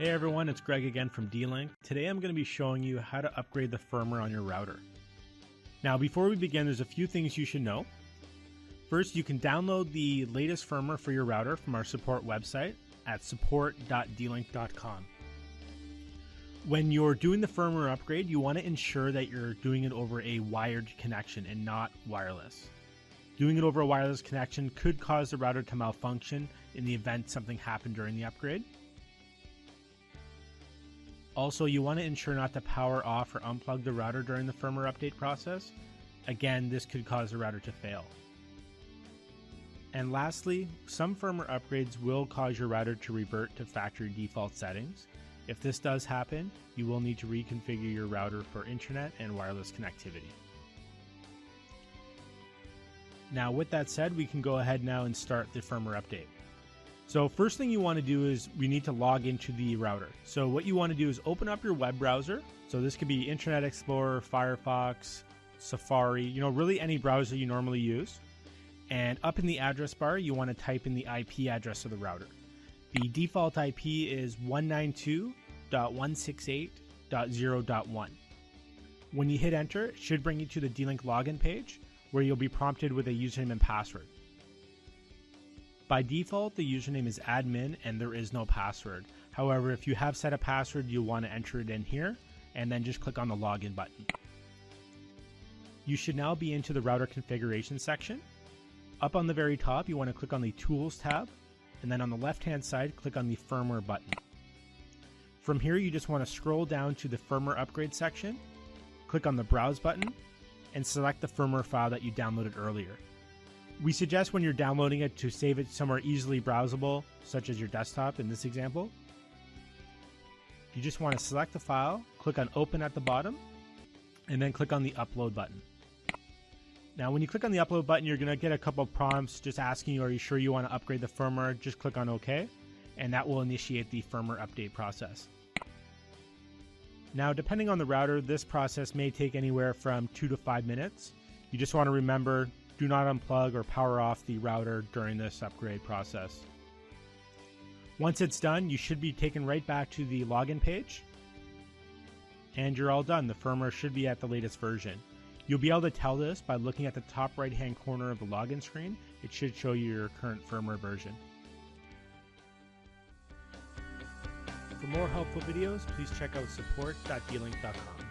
Hey everyone, it's Greg again from D-Link. Today I'm going to be showing you how to upgrade the firmware on your router. Now before we begin, there's a few things you should know. First, you can download the latest firmware for your router from our support website at support.dlink.com. When you're doing the firmware upgrade, you want to ensure that you're doing it over a wired connection and not wireless. Doing it over a wireless connection could cause the router to malfunction in the event something happened during the upgrade. Also, you want to ensure not to power off or unplug the router during the firmware update process. Again, this could cause the router to fail. And lastly, some firmware upgrades will cause your router to revert to factory default settings. If this does happen, you will need to reconfigure your router for internet and wireless connectivity. Now with that said, we can go ahead now and start the firmware update. So first thing you want to do is we need to log into the router. So what you want to do is open up your web browser. So this could be Internet Explorer, Firefox, Safari, really any browser you normally use. And up in the address bar, you want to type in the IP address of the router. The default IP is 192.168.0.1. When you hit enter, it should bring you to the D-Link login page where you'll be prompted with a username and password. By default, the username is admin and there is no password. However, if you have set a password, you'll want to enter it in here and then just click on the login button. You should now be into the router configuration section. Up on the very top, you want to click on the Tools tab, and then on the left-hand side, click on the Firmware button. From here, you just want to scroll down to the Firmware Upgrade section, click on the Browse button, and select the firmware file that you downloaded earlier. We suggest when you're downloading it to save it somewhere easily browsable, such as your desktop in this example. You just want to select the file, click on Open at the bottom, and then click on the Upload button. Now when you click on the Upload button, you're going to get a couple of prompts just asking you, are you sure you want to upgrade the firmware? Just click on OK, and that will initiate the firmware update process. Now depending on the router, this process may take anywhere from 2 to 5 minutes. You just want to remember, do not unplug or power off the router during this upgrade process. Once it's done, you should be taken right back to the login page, and you're all done. The firmware should be at the latest version. You'll be able to tell this by looking at the top right hand corner of the login screen. It should show you your current firmware version. For more helpful videos, please check out support.dlink.com.